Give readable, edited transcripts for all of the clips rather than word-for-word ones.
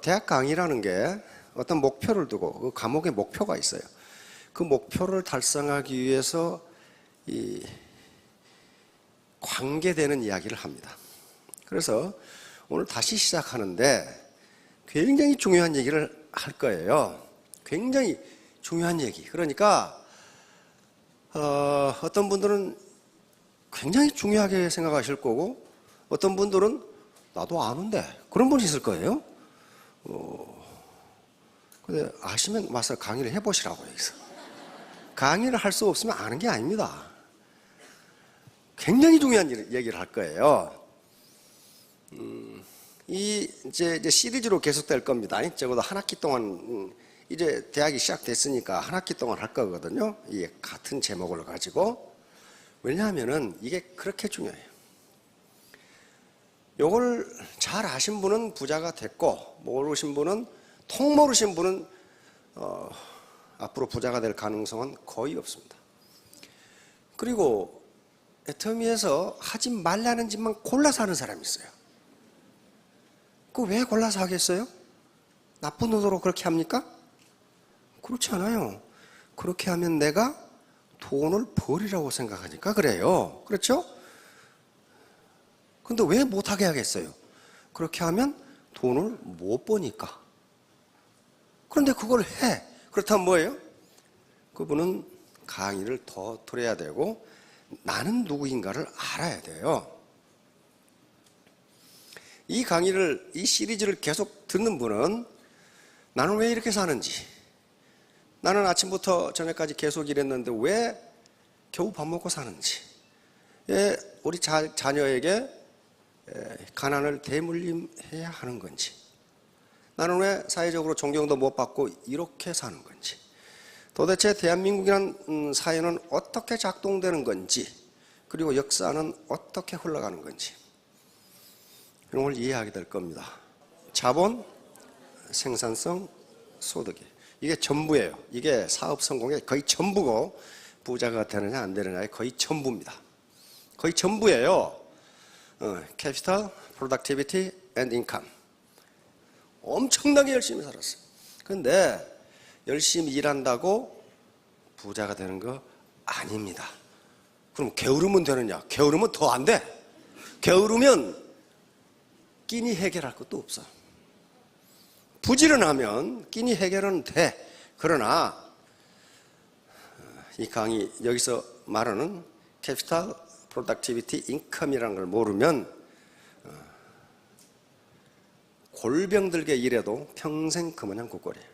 대학 강의라는 게 어떤 목표를 두고 그 과목의 목표가 있어요. 그 목표를 달성하기 위해서 이 관계되는 이야기를 합니다. 그래서 오늘 다시 시작하는데 굉장히 중요한 얘기를 할 거예요. 굉장히 중요한 얘기. 그러니까 어떤 분들은 굉장히 중요하게 생각하실 거고 어떤 분들은 나도 아는데 그런 분이 있을 거예요. 근데 아시면 와서 강의를 해보시라고요. 여기서 강의를 할 수 없으면 아는 게 아닙니다. 굉장히 중요한 얘기를 할 거예요. 이제 시리즈로 계속될 겁니다. 적어도 한 학기 동안 이제 대학이 시작됐으니까 한 학기 동안 할 거거든요. 이게 같은 제목을 가지고. 왜냐하면은 이게 그렇게 중요해요. 요걸 잘 아신 분은 부자가 됐고 모르신 분은 통 모르신 분은 앞으로 부자가 될 가능성은 거의 없습니다. 그리고 애터미에서 하지 말라는 짓만 골라서 하는 사람이 있어요. 그거 왜 골라서 하겠어요? 나쁜 의도로 그렇게 합니까? 그렇지 않아요. 그렇게 하면 내가 돈을 벌이라고 생각하니까 그래요. 그렇죠? 근데 왜 못하게 하겠어요? 그렇게 하면 돈을 못 버니까. 그런데 그걸 해. 그렇다면 뭐예요? 그분은 강의를 더 들어야 되고 나는 누구인가를 알아야 돼요. 이 강의를, 이 시리즈를 계속 듣는 분은 나는 왜 이렇게 사는지, 나는 아침부터 저녁까지 계속 일했는데 왜 겨우 밥 먹고 사는지, 우리 자녀에게 가난을 대물림해야 하는 건지, 나는 왜 사회적으로 존경도 못 받고 이렇게 사는 건지, 도대체 대한민국이라는 사회는 어떻게 작동되는 건지, 그리고 역사는 어떻게 흘러가는 건지 이런 걸 이해하게 될 겁니다. 자본, 생산성, 소득이 이게 전부예요. 이게 사업 성공의 거의 전부고 부자가 되느냐 안 되느냐의 거의 전부입니다. 거의 전부예요. Capital, Productivity and Income. 엄청나게 열심히 살았어요. 그런데 열심히 일한다고 부자가 되는 거 아닙니다. 그럼 게으르면 되느냐? 게으르면 더 안 돼. 게으르면 끼니 해결할 것도 없어. 부지런하면 끼니 해결은 돼. 그러나 이 강의 여기서 말하는 Capital, Productivity, Income이라는 걸 모르면 골병들게 일해도 평생 그 모양 굿거리예요.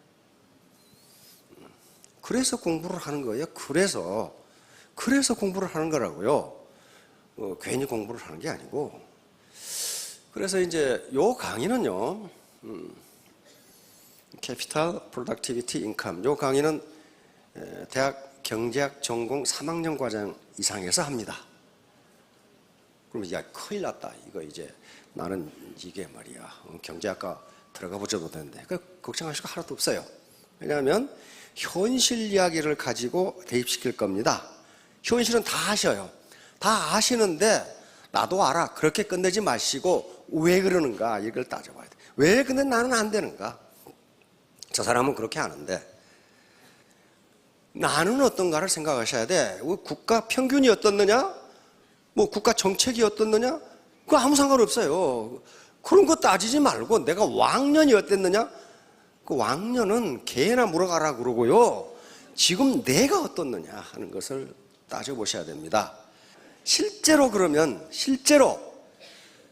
그래서 공부를 하는 거예요. 그래서 공부를 하는 거라고요. 괜히 공부를 하는 게 아니고. 그래서 이제 요 강의는요, Capital, Productivity, Income. 요 강의는 대학 경제학 전공 3학년 과정 이상에서 합니다. 그러면 야, 큰일 났다. 이거 이제 나는 이게 말이야. 경제학과 들어가 보셔도 되는데. 걱정하실 거 하나도 없어요. 왜냐하면 현실 이야기를 가지고 대입시킬 겁니다. 현실은 다 아셔요. 다 아시는데 나도 알아. 그렇게 끝내지 마시고 왜 그러는가 이걸 따져봐야 돼. 왜 근데 나는 안 되는가? 저 사람은 그렇게 하는데 나는 어떤가를 생각하셔야 돼. 국가 평균이 어떻느냐? 뭐 국가 정책이 어떻느냐? 그거 아무 상관없어요. 그런 거 따지지 말고 내가 왕년이 어땠느냐? 그 왕년은 개나 물어가라 그러고요. 지금 내가 어떻느냐 하는 것을 따져보셔야 됩니다. 실제로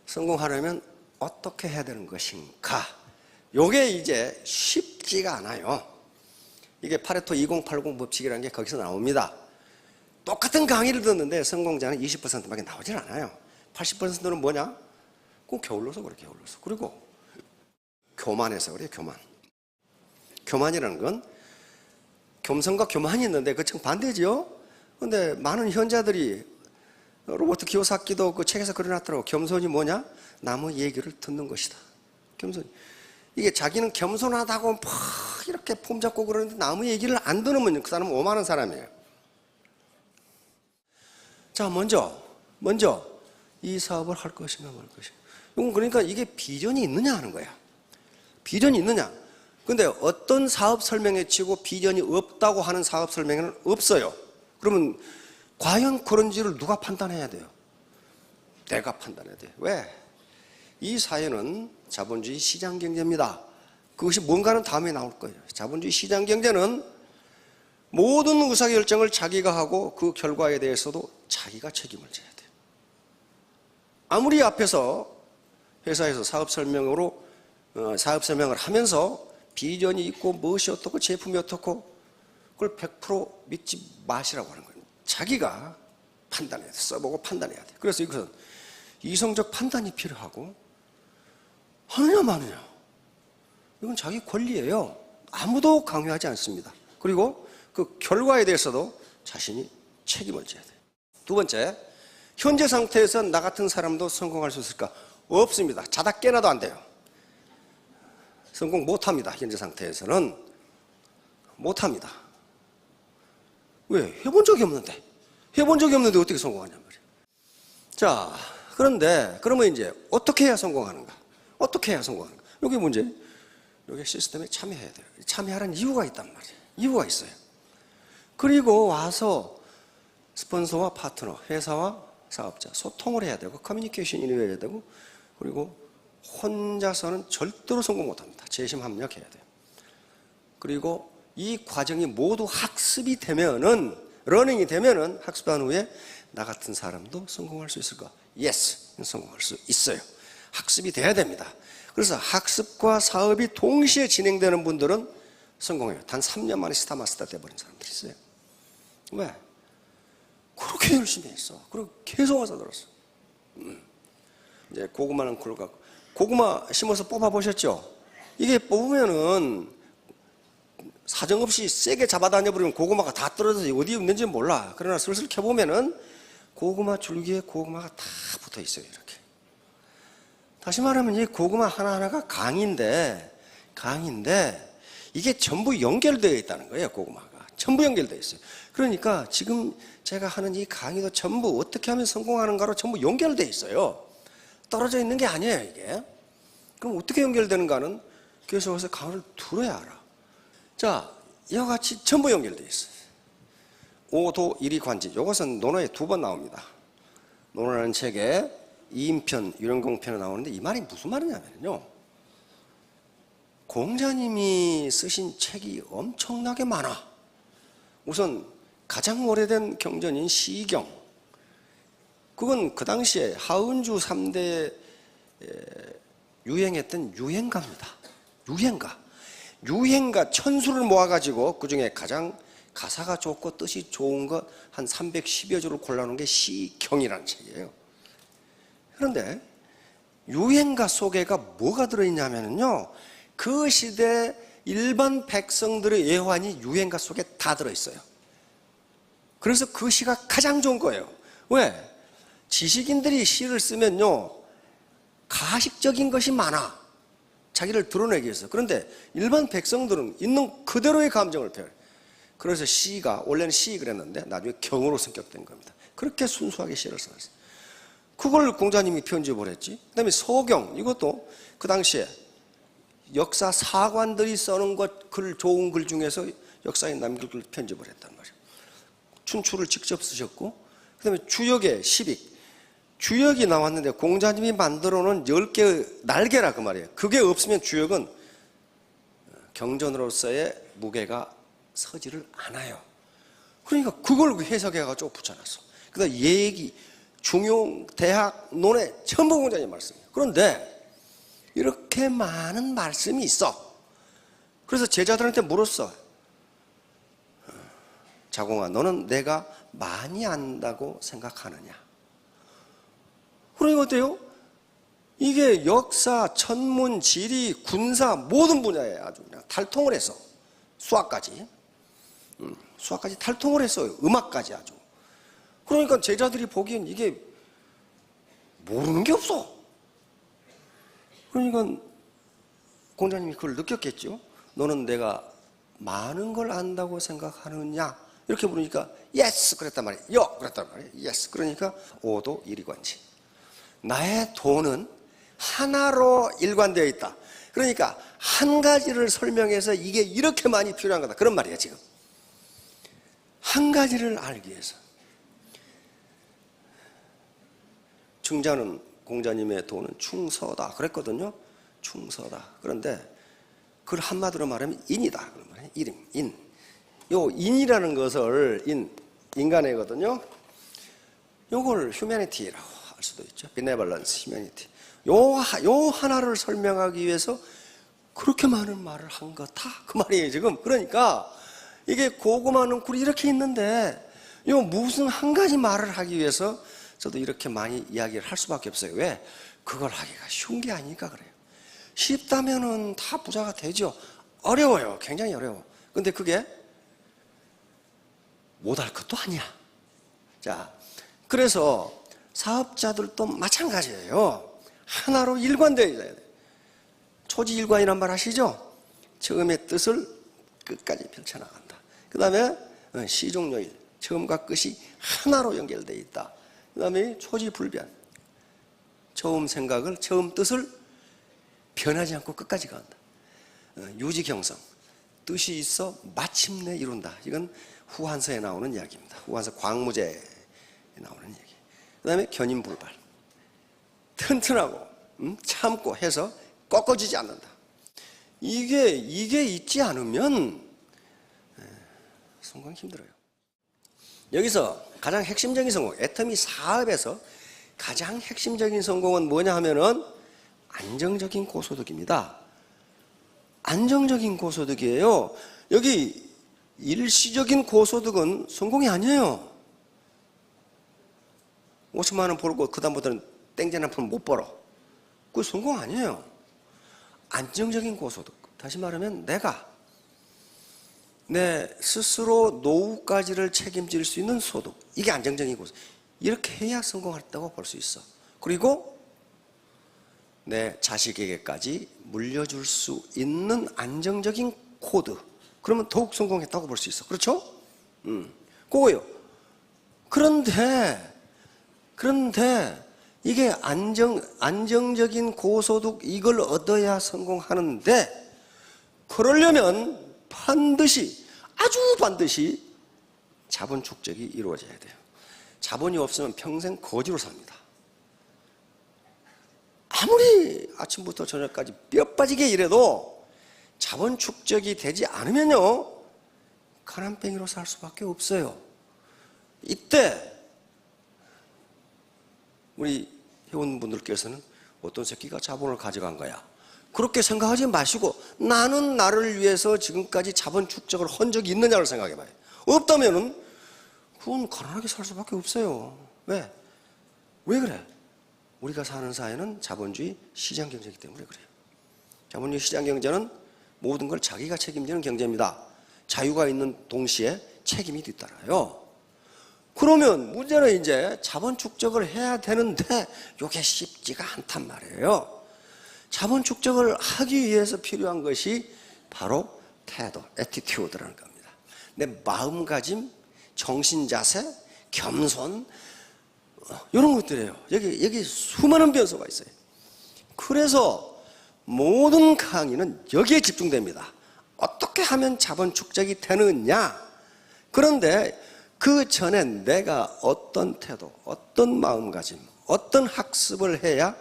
성공하려면 어떻게 해야 되는 것인가? 요게 이제 쉽지가 않아요. 이게 파레토 2080 법칙이라는 게 거기서 나옵니다. 똑같은 강의를 듣는데 성공자는 20%밖에 나오질 않아요. 80%는 뭐냐? 꼭 게을러서 그래, 게을러서. 그리고 교만해서 그래, 교만. 교만이라는 건 겸손과 교만이 있는데 그 정반대죠. 근데 많은 현자들이 로버트 키요사키도 그 책에서 그려놨더라고. 겸손이 뭐냐? 남의 얘기를 듣는 것이다. 겸손. 이게 자기는 겸손하다고 막 이렇게 폼 잡고 그러는데 남의 얘기를 안 들으면 그 사람은 오만한 사람이에요. 자, 먼저 이 사업을 할 것인가 말 것인가. 이건 그러니까 이게 비전이 있느냐 하는 거야. 비전이 있느냐? 근데 어떤 사업 설명회 치고 비전이 없다고 하는 사업 설명회는 없어요. 그러면 과연 그런지를 누가 판단해야 돼요? 내가 판단해야 돼요. 왜? 이 사회는 자본주의 시장 경제입니다. 그것이 뭔가는 다음에 나올 거예요. 자본주의 시장 경제는 모든 의사결정을 자기가 하고 그 결과에 대해서도 자기가 책임을 져야 돼요. 아무리 앞에서 회사에서 사업 설명을 하면서 비전이 있고 무엇이 어떻고 제품이 어떻고 그걸 100% 믿지 마시라고 하는 거예요. 자기가 판단해야 돼. 써보고 판단해야 돼. 그래서 이것은 이성적 판단이 필요하고 하느냐 마느냐 이건 자기 권리예요. 아무도 강요하지 않습니다. 그리고 그 결과에 대해서도 자신이 책임을 져야 돼요. 두 번째, 현재 상태에서 나 같은 사람도 성공할 수 있을까? 없습니다. 자다 깨나도 안 돼요. 성공 못합니다. 현재 상태에서는 못합니다. 왜? 해본 적이 없는데. 해본 적이 없는데 어떻게 성공하냔 말이에요. 자, 그런데 그러면 이제 어떻게 해야 성공하는가? 어떻게 해야 성공하는가? 여기 문제. 여기 시스템에 참여해야 돼요. 참여하라는 이유가 있단 말이에요. 이유가 있어요. 그리고 와서 스폰서와 파트너, 회사와 사업자 소통을 해야 되고 커뮤니케이션이 이루어야 되고 그리고 혼자서는 절대로 성공 못합니다. 재심 합력해야 돼요. 그리고 이 과정이 모두 학습이 되면은 러닝이 되면은 학습한 후에 나 같은 사람도 성공할 수 있을까? Yes, 성공할 수 있어요. 학습이 돼야 됩니다. 그래서 학습과 사업이 동시에 진행되는 분들은 성공해요. 단 3년 만에 스타마스터 돼버린 사람들이 있어요. 왜? 그렇게 열심히 했어. 그리고 계속 와서 들었어. 이제 고구마는 그걸 갖고 고구마 심어서 뽑아보셨죠? 이게 뽑으면은 사정없이 세게 잡아다녀버리면 고구마가 다 떨어져서 어디에 있는지 몰라. 그러나 슬슬 켜보면은 고구마 줄기에 고구마가 다 붙어 있어요. 이렇게. 다시 말하면 이 고구마 하나하나가 강인데 이게 전부 연결되어 있다는 거예요. 고구마가. 전부 연결되어 있어요. 그러니까 지금 제가 하는 이 강의도 전부 어떻게 하면 성공하는가로 전부 연결되어 있어요. 떨어져 있는 게 아니에요, 이게. 그럼 어떻게 연결되는가는 계속해서 강의를 들어야 알아. 자, 이와 같이 전부 연결되어 있어요. 오도 일이관지. 이것은 논어에 2번 나옵니다. 논어라는 책에 2인편, 유령공편에 나오는데 이 말이 무슨 말이냐면요. 공자님이 쓰신 책이 엄청나게 많아. 우선 가장 오래된 경전인 시경. 그건 그 당시에 하은주 3대 유행했던 유행가입니다. 유행가 천수를 모아가지고 그 중에 가장 가사가 좋고 뜻이 좋은 것 한 310여 조를 골라놓은 게 시경이라는 책이에요. 그런데 유행가 속에가 뭐가 들어있냐면요. 그 시대 일반 백성들의 애환이 유행가 속에 다 들어있어요. 그래서 그 시가 가장 좋은 거예요. 왜? 지식인들이 시를 쓰면요. 가식적인 것이 많아. 자기를 드러내기 위해서. 그런데 일반 백성들은 있는 그대로의 감정을 표현해요. 그래서 시가 원래는 시 그랬는데 나중에 경으로 성격된 겁니다. 그렇게 순수하게 시를 써놨어요. 그걸 공자님이 편집을 했지. 그 다음에 서경, 이것도 그 당시에 역사 사관들이 써놓은 글, 좋은 글 중에서 역사에 남길 글 편집을 했단 말이에요. 춘추를 직접 쓰셨고, 그 다음에 주역의 시빅. 주역이 나왔는데 공자님이 만들어 놓은 10개의 날개라 그 말이에요. 그게 없으면 주역은 경전으로서의 무게가 서지를 않아요. 그러니까 그걸 해석해가지고 붙여놨어. 그다음 예기, 중용, 대학, 논해 전부 공자님 말씀이에요. 그런데 이렇게 많은 말씀이 있어. 그래서 제자들한테 물었어. 자공아, 너는 내가 많이 안다고 생각하느냐? 그러니까 어때요? 이게 역사, 천문, 지리, 군사 모든 분야에 아주 그냥 탈통을 했어. 수학까지 탈통을 했어요. 음악까지 아주. 그러니까 제자들이 보기엔 이게 모르는 게 없어. 그러니까 공자님이 그걸 느꼈겠죠. 너는 내가 많은 걸 안다고 생각하느냐? 이렇게 물으니까 yes 그랬단 말이에요. 여 그랬단 말이에요. yes. 그러니까 오도 일이관지. 나의 도는 하나로 일관되어 있다. 그러니까 한 가지를 설명해서 이게 이렇게 많이 필요한 거다 그런 말이에요. 지금 한 가지를 알기 위해서. 충자는 공자님의 도는 충서다 그랬거든요. 충서다. 그런데 그걸 한마디로 말하면 인이다. 이름, 인. 요 인이라는 것을 인간애거든요. 요걸 휴머니티라고 할 수도 있죠. 비네벌런스, 휴머니티. 요 하나를 설명하기 위해서 그렇게 많은 말을 한 거다 그 말이에요 지금. 그러니까 이게 고구마 능쿨이 이렇게 있는데 요 무슨 한 가지 말을 하기 위해서 저도 이렇게 많이 이야기를 할 수밖에 없어요. 왜? 그걸 하기가 쉬운 게 아니니까 그래요. 쉽다면은 다 부자가 되죠. 어려워요. 굉장히 어려워. 근데 그게 못할 것도 아니야. 자, 그래서 사업자들도 마찬가지예요. 하나로 일관되어 있어야 돼요. 초지일관이란 말 아시죠? 처음의 뜻을 끝까지 펼쳐나간다. 그 다음에 시종요일, 처음과 끝이 하나로 연결되어 있다. 그 다음에 초지불변, 처음 생각을, 처음 뜻을 변하지 않고 끝까지 간다. 유지경성, 뜻이 있어 마침내 이룬다. 이건 후한서에 나오는 이야기입니다. 후한서 광무제에 나오는 얘기. 그 다음에 견인불발, 튼튼하고 참고 해서 꺾어지지 않는다. 이게 있지 않으면 성공 힘들어요. 여기서 가장 핵심적인 성공, 애터미 사업에서 가장 핵심적인 성공은 뭐냐 하면은 안정적인 고소득입니다. 안정적인 고소득이에요. 여기 일시적인 고소득은 성공이 아니에요. 50만 원 벌고 그 다음부터는 땡전 한 푼 못 벌어. 그거 성공 아니에요. 안정적인 고소득. 다시 말하면 내가 내 스스로 노후까지를 책임질 수 있는 소득. 이게 안정적인 고소득. 이렇게 해야 성공했다고 볼 수 있어. 그리고 내 자식에게까지 물려줄 수 있는 안정적인 코드. 그러면 더욱 성공했다고 볼 수 있어. 그렇죠? 그거요. 그런데 이게 안정적인 고소득 이걸 얻어야 성공하는데 그러려면 반드시 아주 반드시 자본 축적이 이루어져야 돼요. 자본이 없으면 평생 거지로 삽니다. 아무리 아침부터 저녁까지 뼈 빠지게 일해도 자본 축적이 되지 않으면요 가난뱅이로 살 수밖에 없어요. 이때 우리 회원분들께서는 어떤 새끼가 자본을 가져간 거야 그렇게 생각하지 마시고 나는 나를 위해서 지금까지 자본 축적을 한 적이 있느냐를 생각해 봐요. 없다면은 그건 가난하게 살 수밖에 없어요. 왜 그래? 우리가 사는 사회는 자본주의 시장 경제이기 때문에 그래요. 자본주의 시장 경제는 모든 걸 자기가 책임지는 경제입니다. 자유가 있는 동시에 책임이 뒤따라요. 그러면 문제는 이제 자본 축적을 해야 되는데 이게 쉽지가 않단 말이에요. 자본 축적을 하기 위해서 필요한 것이 바로 태도, 애티튜드라는 겁니다. 내 마음가짐, 정신자세, 겸손 이런 것들이에요. 여기 수많은 변수가 있어요. 그래서 모든 강의는 여기에 집중됩니다. 어떻게 하면 자본 축적이 되느냐. 그런데 그 전에 내가 어떤 태도, 어떤 마음가짐, 어떤 학습을 해야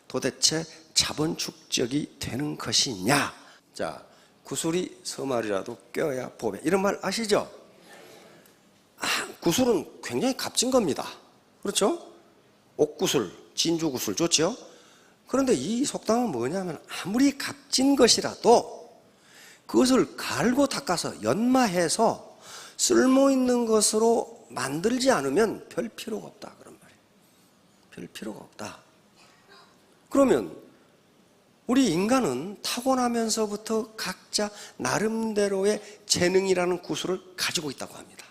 도대체 자본 축적이 되는 것이냐. 자, 구슬이 서말이라도 껴야 보배. 이런 말 아시죠? 구슬은 굉장히 값진 겁니다. 그렇죠? 옥구슬, 진주구슬 좋죠? 그런데 이 속담은 뭐냐면 아무리 값진 것이라도 그것을 갈고 닦아서 연마해서 쓸모있는 것으로 만들지 않으면 별 필요가 없다 그런 말이에요. 별 필요가 없다. 그러면 우리 인간은 타고나면서부터 각자 나름대로의 재능이라는 구슬을 가지고 있다고 합니다.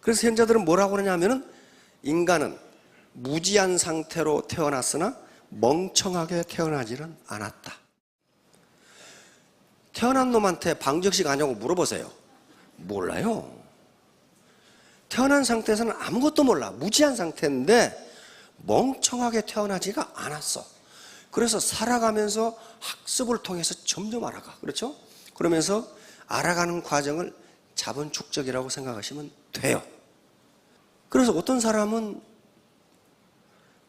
그래서 현자들은 뭐라고 그러냐면은 인간은 무지한 상태로 태어났으나 멍청하게 태어나지는 않았다. 태어난 놈한테 방정식 아냐고 물어보세요. 몰라요. 태어난 상태에서는 아무것도 몰라. 무지한 상태인데 멍청하게 태어나지가 않았어. 그래서 살아가면서 학습을 통해서 점점 알아가. 그렇죠? 그러면서 알아가는 과정을 자본축적이라고 생각하시면 돼요. 그래서 어떤 사람은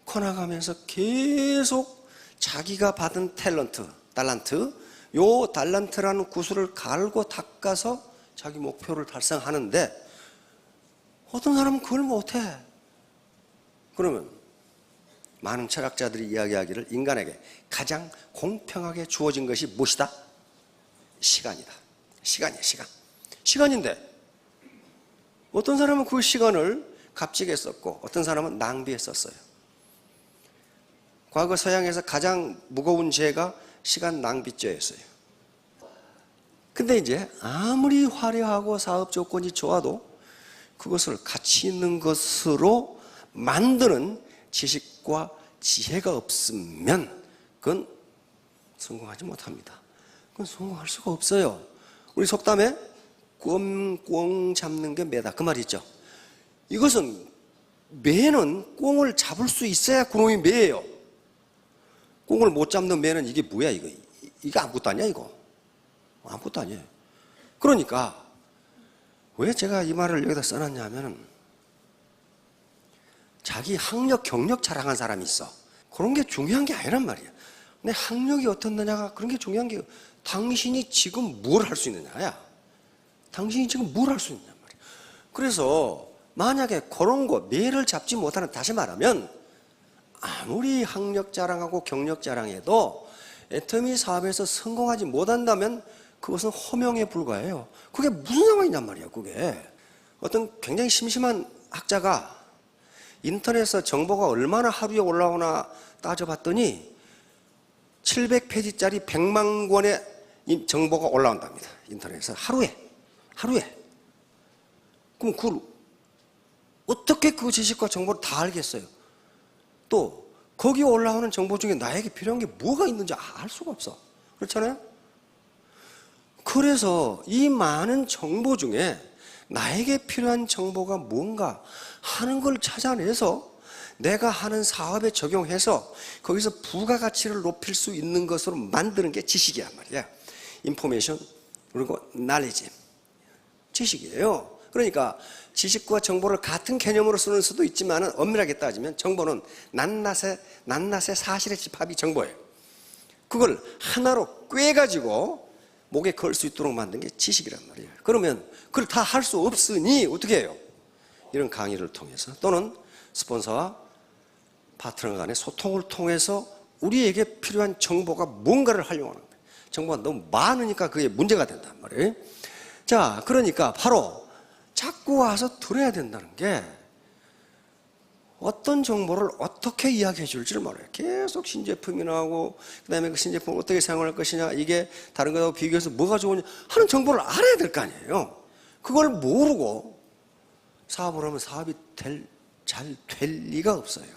커나가면서 계속 자기가 받은 달란트, 요 달란트라는 구슬을 갈고 닦아서 자기 목표를 달성하는데 어떤 사람은 그걸 못해. 그러면 많은 철학자들이 이야기하기를 인간에게 가장 공평하게 주어진 것이 무엇이다? 시간이다. 시간이야, 시간. 시간인데 어떤 사람은 그 시간을 값지게 썼고 어떤 사람은 낭비했었어요. 과거 서양에서 가장 무거운 죄가 시간 낭비죄였어요. 근데 이제 아무리 화려하고 사업 조건이 좋아도 그것을 가치 있는 것으로 만드는 지식과 지혜가 없으면 그건 성공하지 못합니다. 그건 성공할 수가 없어요. 우리 속담에 꽁 잡는 게 매다 그 말이 있죠. 이것은 매는 꽁을 잡을 수 있어야 그놈이 매예요. 꽁을 못 잡는 매는 이게 뭐야 이거? 이게 아무것도 아니야 이거? 아무것도 아니에요. 그러니까 왜 제가 이 말을 여기다 써놨냐면은 자기 학력, 경력 자랑한 사람이 있어. 그런 게 중요한 게 아니란 말이야. 내 학력이 어떻느냐가 그런 게 중요한 게 당신이 지금 뭘 할 수 있느냐야. 당신이 지금 뭘 할 수 있느냐 말이야. 그래서 만약에 그런 거 매를 잡지 못하는, 다시 말하면 아무리 학력 자랑하고 경력 자랑해도 애터미 사업에서 성공하지 못한다면 그것은 허명에 불과해요. 그게 무슨 상황이냔 말이야. 그게 어떤 굉장히 심심한 학자가 인터넷에서 정보가 얼마나 하루에 올라오나 따져봤더니 700페이지짜리 100만 권의 정보가 올라온답니다. 인터넷에서 하루에. 그럼 그걸 어떻게 그 지식과 정보를 다 알겠어요? 또 거기 올라오는 정보 중에 나에게 필요한 게 뭐가 있는지 알 수가 없어. 그렇잖아요? 그래서 이 많은 정보 중에 나에게 필요한 정보가 뭔가 하는 걸 찾아내서 내가 하는 사업에 적용해서 거기서 부가가치를 높일 수 있는 것으로 만드는 게 지식이란 말이야. 인포메이션 그리고 knowledge. 지식이에요. 그러니까 지식과 정보를 같은 개념으로 쓰는 수도 있지만 엄밀하게 따지면 정보는 낱낱의 사실의 집합이 정보예요. 그걸 하나로 꿰가지고 목에 걸 수 있도록 만든 게 지식이란 말이에요. 그러면 그걸 다 할 수 없으니 어떻게 해요? 이런 강의를 통해서 또는 스폰서와 파트너 간의 소통을 통해서 우리에게 필요한 정보가 뭔가를 활용하는 거예요. 정보가 너무 많으니까 그게 문제가 된단 말이에요. 자, 그러니까 바로 자꾸 와서 들어야 된다는 게 어떤 정보를 어떻게 이야기해 줄지를 몰라요. 계속 신제품이 나오고 그다음에 그 신제품을 어떻게 사용할 것이냐, 이게 다른 것하고 비교해서 뭐가 좋으냐 하는 정보를 알아야 될 거 아니에요. 그걸 모르고 사업을 하면 사업이 잘 될 리가 없어요.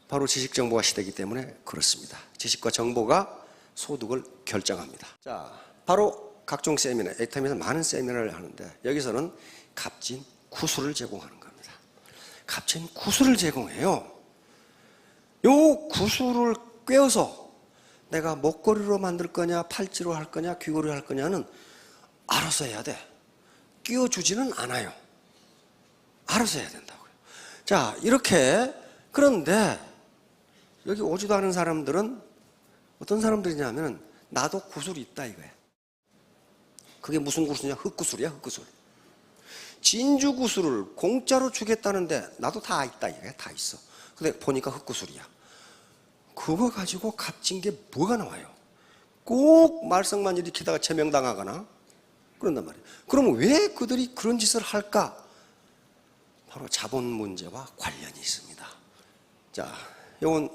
바로 지식정보화 시대이기 때문에 그렇습니다. 지식과 정보가 소득을 결정합니다. 자, 바로 각종 세미나, 애터미에서 많은 세미나를 하는데 여기서는 값진 구슬을 제공하는 겁니다. 값진 구슬을 제공해요. 요 구슬을 꿰어서 내가 목걸이로 만들 거냐, 팔찌로 할 거냐, 귀걸이로 할 거냐는 알아서 해야 돼. 끼워주지는 않아요. 알아서 해야 된다고요. 자, 이렇게. 그런데 여기 오지도 않은 사람들은 어떤 사람들이냐면 나도 구슬이 있다 이거야. 그게 무슨 구슬이냐? 흙구슬이야, 흙구슬. 진주 구슬을 공짜로 주겠다는데 나도 다 있다 이거야. 다 있어. 근데 보니까 흙구슬이야. 그거 가지고 값진 게 뭐가 나와요? 꼭 말썽만 일으키다가 제명당하거나 그런단 말이에요. 그러면 왜 그들이 그런 짓을 할까? 바로 자본 문제와 관련이 있습니다. 자, 이건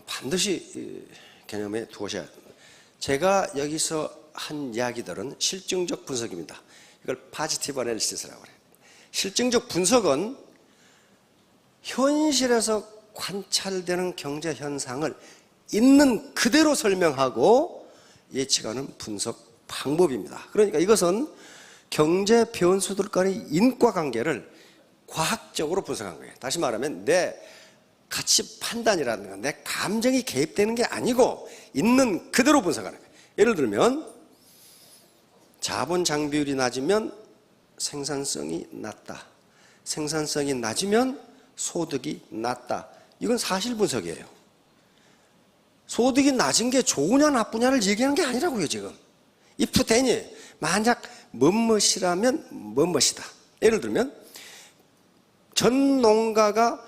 반드시 개념에 두셔야 됩니다. 제가 여기서 한 이야기들은 실증적 분석입니다. 이걸 포지티브 애널리시스라고 그래요. 실증적 분석은 현실에서 관찰되는 경제 현상을 있는 그대로 설명하고 예측하는 분석 방법입니다. 그러니까 이것은 경제 변수들 간의 인과관계를 과학적으로 분석한 거예요. 다시 말하면 내 가치 판단이라는 건 내 감정이 개입되는 게 아니고 있는 그대로 분석하는 거예요. 예를 들면 자본 장비율이 낮으면 생산성이 낮다. 생산성이 낮으면 소득이 낮다. 이건 사실 분석이에요. 소득이 낮은 게 좋으냐 나쁘냐를 얘기하는 게 아니라고요, 지금. if then이 만약 뭐뭇이라면 뭐뭇이다. 예를 들면 전 농가의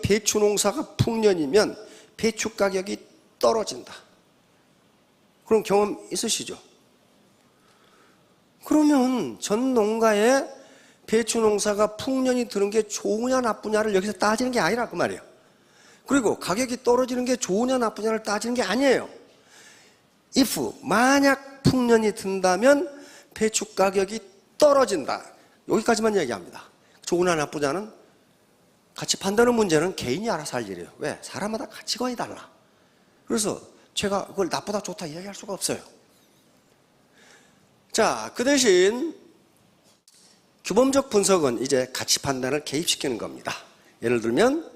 배추 농사가 풍년이면 배추 가격이 떨어진다. 그런 경험 있으시죠? 그러면 전 농가에 배추 농사가 풍년이 드는 게 좋으냐 나쁘냐를 여기서 따지는 게 아니라 그 말이에요. 그리고 가격이 떨어지는 게 좋으냐 나쁘냐를 따지는 게 아니에요. if 만약 풍년이 든다면 배추 가격이 떨어진다. 여기까지만 얘기합니다. 좋으냐 나쁘냐는 가치 판단의 문제는 개인이 알아서 할 일이에요. 왜? 사람마다 가치관이 달라. 그래서 제가 그걸 나쁘다 좋다 얘기할 수가 없어요. 자, 그 대신 규범적 분석은 이제 가치 판단을 개입시키는 겁니다. 예를 들면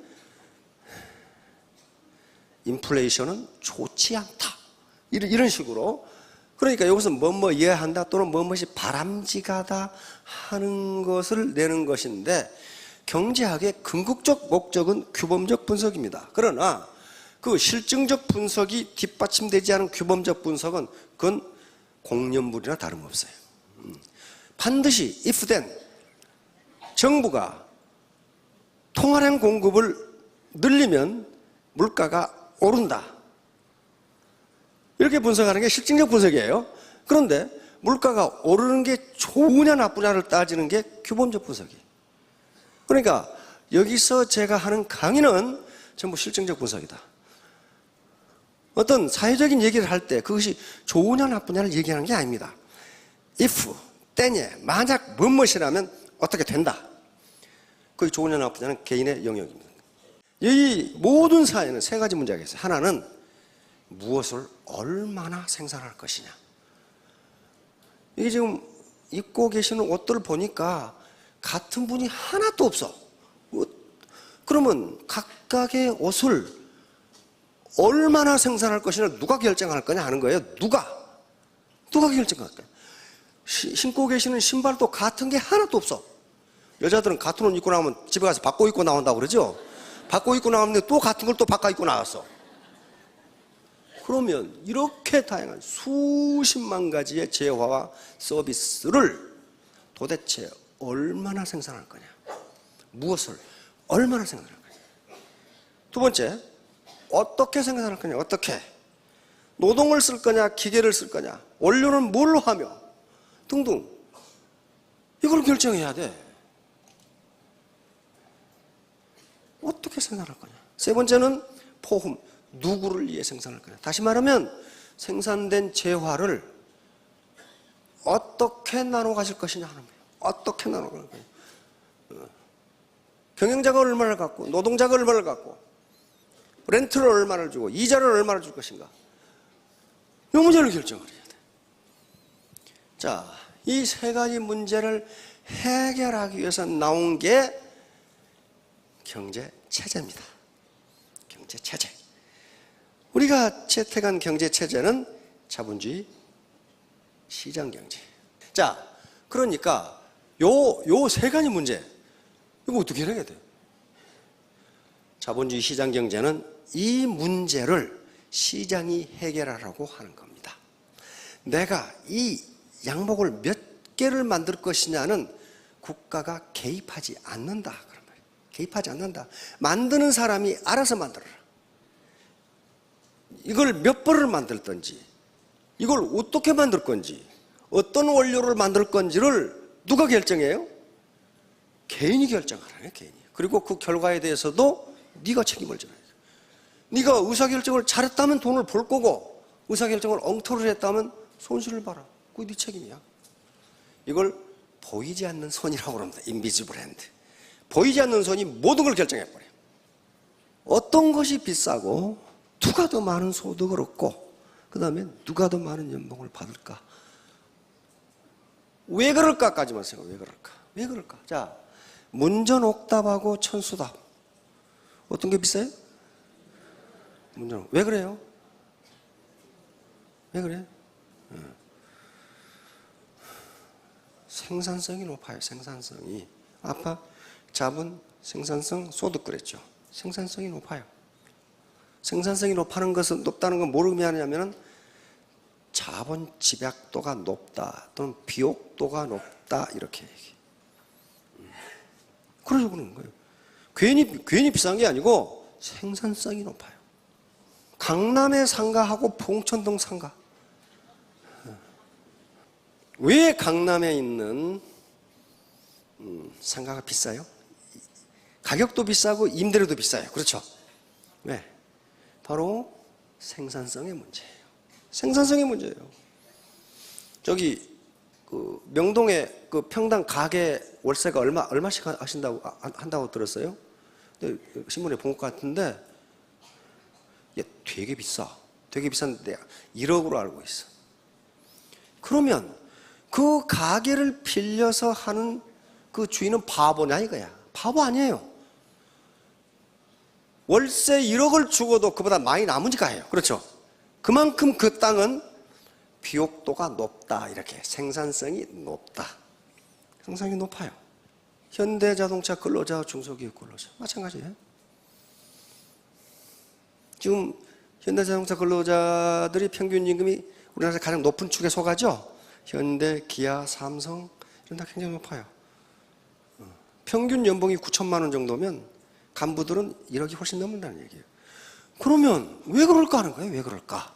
인플레이션은 좋지 않다. 이런 식으로. 그러니까 여기서 뭐뭐 이해한다 또는 뭐뭐이 바람직하다 하는 것을 내는 것인데 경제학의 궁극적 목적은 규범적 분석입니다. 그러나 그 실증적 분석이 뒷받침되지 않은 규범적 분석은 그건 공연물이나 다름없어요. 반드시 if then 정부가 통화량 공급을 늘리면 물가가 오른다. 이렇게 분석하는 게 실증적 분석이에요. 그런데 물가가 오르는 게 좋으냐 나쁘냐를 따지는 게 규범적 분석이에요. 그러니까 여기서 제가 하는 강의는 전부 실증적 분석이다. 어떤 사회적인 얘기를 할 때 그것이 좋으냐 나쁘냐를 얘기하는 게 아닙니다. if, 때에 만약 무엇이라면 어떻게 된다. 그게 좋으냐 나쁘냐는 개인의 영역입니다. 이 모든 사회는 세 가지 문제가 있어요. 하나는 무엇을 얼마나 생산할 것이냐. 이게 지금 입고 계시는 옷들을 보니까 같은 분이 하나도 없어. 그러면 각각의 옷을 얼마나 생산할 것이냐 누가 결정할 거냐 하는 거예요. 누가 결정할 거야. 신고 계시는 신발도 같은 게 하나도 없어. 여자들은 같은 옷 입고 나오면 집에 가서 바꿔 입고 나온다고 그러죠. 바꿔 입고 나오는데 또 같은 걸 또 바꿔 입고 나왔어. 그러면 이렇게 다양한 수십만 가지의 재화와 서비스를 도대체 얼마나 생산할 거냐. 무엇을 얼마나 생산할 거냐. 두 번째, 어떻게 생산할 거냐. 어떻게. 노동을 쓸 거냐 기계를 쓸 거냐. 원료는 뭘로 하며 등등. 이걸 결정해야 돼. 어떻게 생산할 거냐. 세 번째는 포흠. 누구를 위해 생산할 거냐. 다시 말하면 생산된 재화를 어떻게 나눠 가질 것이냐 하는 거예요. 어떻게 나눠 가질 거냐. 경영자가 얼마를 갖고 노동자가 얼마를 갖고 렌트를 얼마를 주고 이자를 얼마를 줄 것인가. 이 문제를 결정을 해야 돼. 자, 이 세 가지 문제를 해결하기 위해서 나온 게 경제체제입니다. 경제체제. 우리가 채택한 경제체제는 자본주의 시장경제. 자, 그러니까 요 세 가지 문제, 이거 어떻게 해야 돼요? 자본주의 시장경제는 이 문제를 시장이 해결하라고 하는 겁니다. 내가 이 양복을 몇 개를 만들 것이냐는 국가가 개입하지 않는다. 그런 말이에요. 개입하지 않는다. 만드는 사람이 알아서 만들어라. 이걸 몇 벌을 만들든지, 이걸 어떻게 만들 건지, 어떤 원료를 만들 건지를 누가 결정해요? 개인이 결정하라네, 개인이. 그리고 그 결과에 대해서도 네가 책임을 져야 돼. 네가 의사결정을 잘했다면 돈을 벌 거고, 의사결정을 엉터리를 했다면 손실을 봐라. 그게 네 책임이야. 이걸 보이지 않는 손이라고 그럽니다. 인비지블 핸드. 보이지 않는 손이 모든 걸 결정해버려요. 어떤 것이 비싸고 누가 더 많은 소득을 얻고 그 다음에 누가 더 많은 연봉을 받을까? 왜 그럴까까지만 생각해. 왜 그럴까? 자, 문전옥답하고 천수답. 어떤 게 비싸요? 문제는 왜 그래요? 왜 그래? 생산성이 높아요. 생산성이. 아까 자본, 생산성, 소득 그랬죠. 생산성이 높아요. 생산성이 높다는 건 뭘 의미하냐면은 자본 집약도가 높다 또는 비옥도가 높다 이렇게 얘기해요. 그래서 그러는 거예요. 괜히 비싼 게 아니고 생산성이 높아요. 강남의 상가하고 봉천동 상가. 왜 강남에 있는 상가가 비싸요? 가격도 비싸고 임대료도 비싸요. 그렇죠? 왜? 바로 생산성의 문제예요. 생산성의 문제예요. 저기 그 명동에 그 평당 가게 월세가 얼마씩 한다고 들었어요? 근데 신문에 본 것 같은데 되게 비싸. 되게 비싼데 1억으로 알고 있어. 그러면 그 가게를 빌려서 하는 그 주인은 바보냐 이거야. 바보 아니에요. 월세 1억을 주고도 그보다 많이 남으니까 해요. 그렇죠? 그만큼 그 땅은 비옥도가 높다. 이렇게 생산성이 높다. 생산성이 높아요. 현대자동차 근로자, 중소기업 근로자 마찬가지예요. 지금 현대자동차 근로자들이 평균 임금이 우리나라에서 가장 높은 축에 속하죠. 현대, 기아, 삼성 이런 다 굉장히 높아요. 평균 연봉이 9천만 원 정도면 간부들은 1억이 훨씬 넘는다는 얘기예요. 그러면 왜 그럴까 하는 거예요. 왜 그럴까?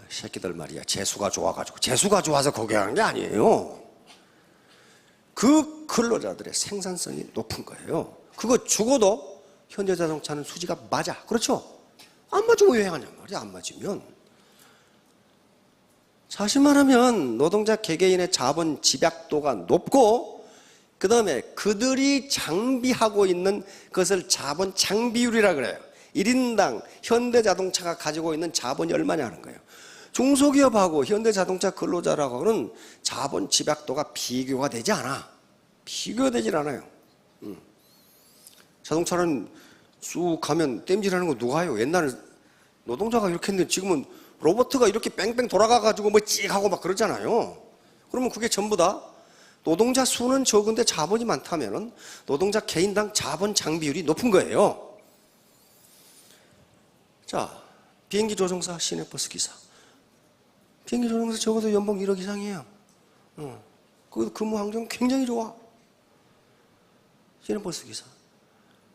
새끼들 말이야. 재수가 좋아가지고. 재수가 좋아서 거기 하는 게 아니에요. 그 근로자들의 생산성이 높은 거예요. 그거 죽어도 현대자동차는 수지가 맞아. 그렇죠? 안 맞으면 왜 하냐 말이야. 안 맞으면. 사실 말하면 노동자 개개인의 자본 집약도가 높고 그 다음에 그들이 장비하고 있는 것을 자본 장비율이라 그래요. 1인당 현대자동차가 가지고 있는 자본이 얼마냐는 거예요. 중소기업하고 현대자동차 근로자라고는 자본 집약도가 비교가 되지 않아. 비교가 되질 않아요. 자동차는 쑥 가면 땜질하는 거 누가 해요? 옛날에 노동자가 이렇게 했는데 지금은 로버트가 이렇게 뺑뺑 돌아가가지고 뭐 찍 하고 막 그러잖아요. 그러면 그게 전부 다 노동자 수는 적은데 자본이 많다면 노동자 개인당 자본 장비율이 높은 거예요. 자, 비행기 조종사, 시내버스 기사. 비행기 조종사 적어도 연봉 1억 이상이에요. 거기도 근무 환경 굉장히 좋아. 시내버스 기사.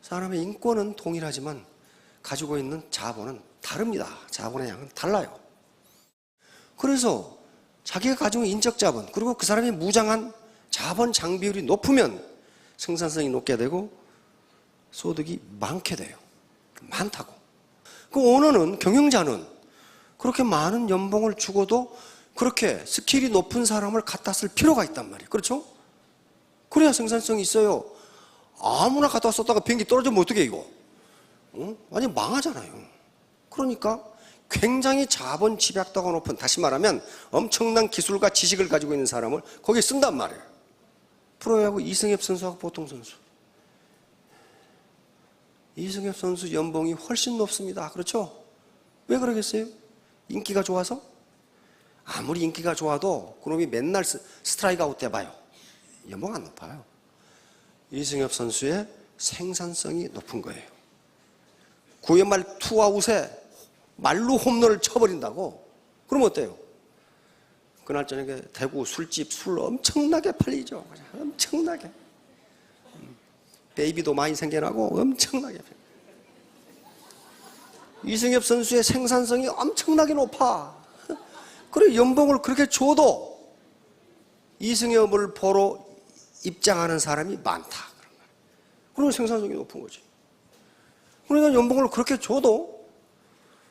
사람의 인권은 동일하지만 가지고 있는 자본은 다릅니다. 자본의 양은 달라요. 그래서 자기가 가지고 있는 인적 자본 그리고 그 사람이 무장한 자본 장비율이 높으면 생산성이 높게 되고 소득이 많게 돼요. 많다고. 그 오너는 경영자는 그렇게 많은 연봉을 주고도 그렇게 스킬이 높은 사람을 갖다 쓸 필요가 있단 말이에요. 그렇죠? 그래야 생산성이 있어요. 아무나 갖다 썼다가 비행기 떨어지면 어떡해 이거? 완전 망하잖아요. 그러니까 굉장히 자본 집약도가 높은, 다시 말하면 엄청난 기술과 지식을 가지고 있는 사람을 거기에 쓴단 말이에요. 프로야구 이승엽 선수하고 보통 선수. 이승엽 선수 연봉이 훨씬 높습니다. 그렇죠? 왜 그러겠어요? 인기가 좋아서? 아무리 인기가 좋아도 그놈이 맨날 스트라이크 아웃 돼봐요. 연봉 안 높아요. 이승엽 선수의 생산성이 높은 거예요. 9회 말 투아웃에 말로 홈런을 쳐버린다고? 그럼 어때요? 그날 저녁에 대구 술집 술 엄청나게 팔리죠. 엄청나게. 베이비도 많이 생겨나고 엄청나게. 이승엽 선수의 생산성이 엄청나게 높아. 그래 연봉을 그렇게 줘도 이승엽을 보러 입장하는 사람이 많다. 그러면 생산성이 높은 거지. 그러니까 연봉을 그렇게 줘도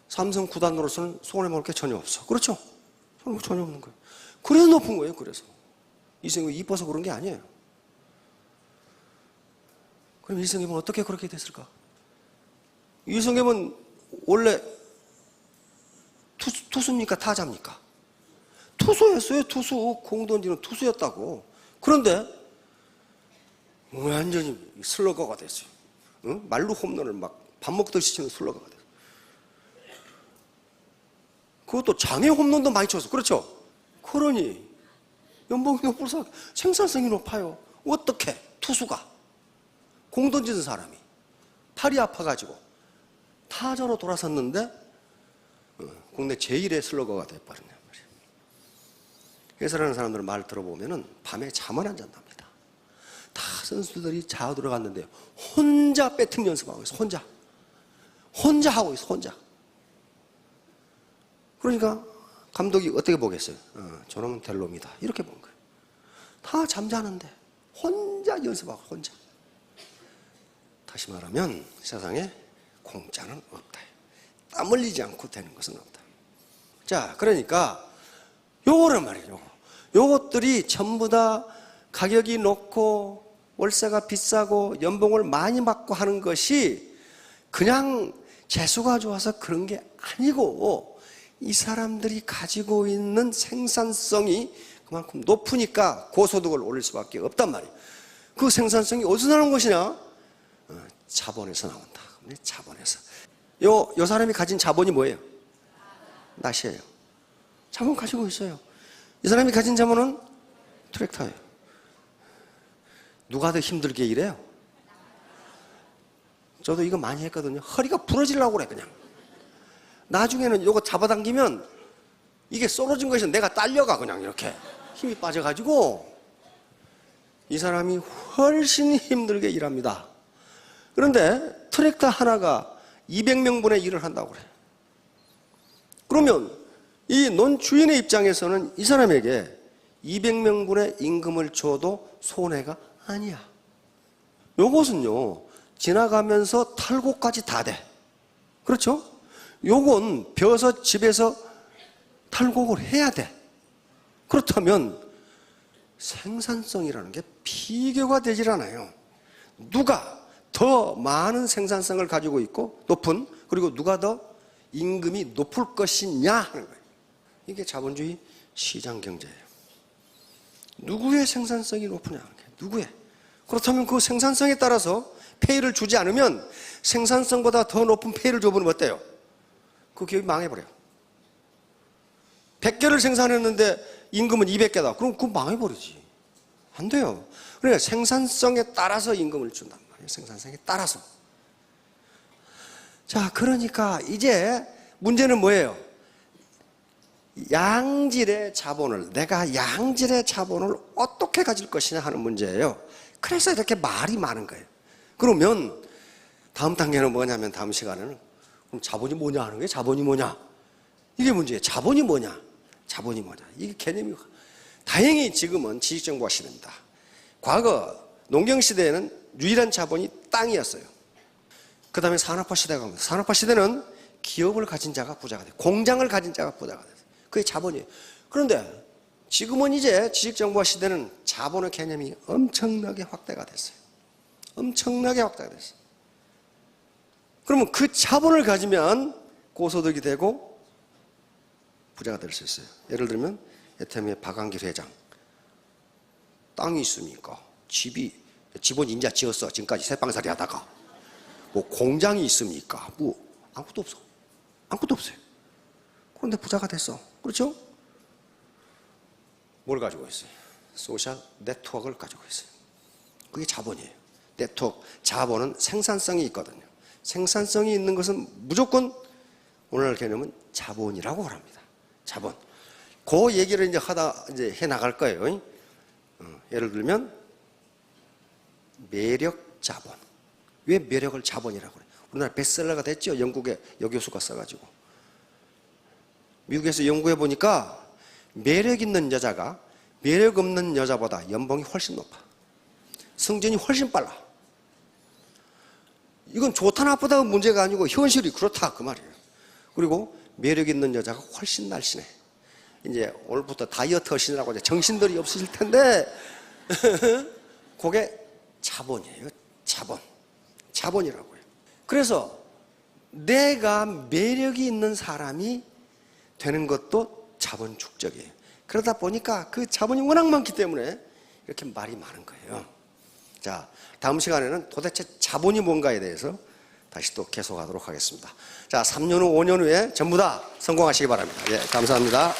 삼성 구단으로서는 손해볼 게 전혀 없어. 그렇죠? 전혀 없는 거예요. 그래서 높은 거예요. 그래서 이승엽이 이뻐서 그런 게 아니에요. 그럼 이승엽은 어떻게 그렇게 됐을까? 이승엽은 원래 투수입니까? 타자입니까? 투수였어요. 투수. 공 던지는 투수였다고. 그런데 완전히 슬러거가 됐어요. 말로 홈런을 막 밥 먹듯이 치는 슬러거가 돼요. 그것도 장애 홈런도 많이 쳤어. 그렇죠? 그러니 연봉이 높을수록 생산성이 높아요. 어떻게 투수가 공 던지는 사람이 팔이 아파가지고 타자로 돌아섰는데 국내 제1의 슬러거가 돼버렸냐 말이에요. 해설하는 사람들 말 들어보면은 밤에 잠을 안 잔답니다. 다 선수들이 자고 들어갔는데 혼자 배팅 연습하고 있어. 혼자 하고 있어. 혼자. 그러니까 감독이 어떻게 보겠어요? 저놈은 될 놈이다. 이렇게 본 거예요. 다 잠자는데 혼자 연습하고 혼자. 다시 말하면 세상에 공짜는 없다. 땀 흘리지 않고 되는 것은 없다. 자, 그러니까 요거란 말이에요. 요것들이 전부 다 가격이 높고 월세가 비싸고 연봉을 많이 받고 하는 것이 그냥 재수가 좋아서 그런 게 아니고 이 사람들이 가지고 있는 생산성이 그만큼 높으니까 고소득을 올릴 수밖에 없단 말이에요. 그 생산성이 어디서 나오는 것이냐? 자본에서 나온다. 자본에서. 요 사람이 가진 자본이 뭐예요? 낫이에요. 자본 가지고 있어요. 이 사람이 가진 자본은 트랙터예요. 누가 더 힘들게 일해요? 저도 이거 많이 했거든요. 허리가 부러지려고 그래 그냥. 나중에는 요거 잡아당기면 이게 쏟아진 것이 내가 딸려가 그냥 이렇게 힘이 빠져가지고 이 사람이 훨씬 힘들게 일합니다. 그런데 트랙터 하나가 200명분의 일을 한다고 그래요. 그러면 이 논주인의 입장에서는 이 사람에게 200명분의 임금을 줘도 손해가 아니야. 요것은요 지나가면서 탈곡까지 다 돼. 그렇죠? 요건 벼서 집에서 탈곡을 해야 돼. 그렇다면 생산성이라는 게 비교가 되질 않아요. 누가 더 많은 생산성을 가지고 있고 높은, 그리고 누가 더 임금이 높을 것이냐 하는 거예요. 이게 자본주의 시장 경제예요. 누구의 생산성이 높으냐, 누구의. 그렇다면 그 생산성에 따라서 페이를 주지 않으면 생산성보다 더 높은 페이를 줘보면 어때요? 그 기업이 망해버려요. 100개를 생산했는데 임금은 200개다. 그럼 그거 망해버리지. 안 돼요. 그러니까 생산성에 따라서 임금을 준단 말이에요. 생산성에 따라서. 자, 그러니까 이제 문제는 뭐예요? 양질의 자본을, 내가 양질의 자본을 어떻게 가질 것이냐 하는 문제예요. 그래서 이렇게 말이 많은 거예요. 그러면 다음 단계는 뭐냐면, 다음 시간에는 그럼 자본이 뭐냐 하는 거예요. 자본이 뭐냐? 이게 문제예요. 자본이 뭐냐? 자본이 뭐냐? 이게 개념이. 다행히 지금은 지식정보화 시대입니다. 과거 농경시대에는 유일한 자본이 땅이었어요. 그 다음에 산업화 시대가 옵니다. 산업화 시대는 기업을 가진 자가 부자가 돼요. 공장을 가진 자가 부자가 돼요. 그게 자본이에요. 그런데 지금은 이제 지식정보화 시대는 자본의 개념이 엄청나게 확대가 됐어요. 엄청나게 확대가 됐어요. 그러면 그 자본을 가지면 고소득이 되고 부자가 될 수 있어요. 예를 들면 애터미의 박한길 회장, 땅이 있습니까? 집은 인자 지었어. 지금까지 새빵살이 하다가. 뭐 공장이 있습니까? 뭐 아무것도 없어. 아무것도 없어요. 그런데 부자가 됐어. 그렇죠? 뭘 가지고 있어요? 소셜 네트워크를 가지고 있어요. 그게 자본이에요. 네트워크, 자본은 생산성이 있거든요. 생산성이 있는 것은 무조건 오늘날 개념은 자본이라고 합니다. 자본. 그 얘기를 이제 해 나갈 거예요. 예를 들면 매력 자본. 왜 매력을 자본이라고 그래요? 우리나라 베스트셀러가 됐죠. 영국의 여교수가 써가지고. 미국에서 연구해 보니까 매력 있는 여자가 매력 없는 여자보다 연봉이 훨씬 높아. 승진이 훨씬 빨라. 이건 좋다 나쁘다가 문제가 아니고 현실이 그렇다 그 말이에요. 그리고 매력 있는 여자가 훨씬 날씬해. 이제 오늘부터 다이어트 하시느라고 정신들이 없으실 텐데 그게 자본이에요. 자본이라고요. 그래서 내가 매력이 있는 사람이 되는 것도 자본 축적이에요. 그러다 보니까 그 자본이 워낙 많기 때문에 이렇게 말이 많은 거예요. 자, 다음 시간에는 도대체 자본이 뭔가에 대해서 다시 또 계속하도록 하겠습니다. 자, 3년 후, 5년 후에 전부 다 성공하시기 바랍니다. 예, 감사합니다.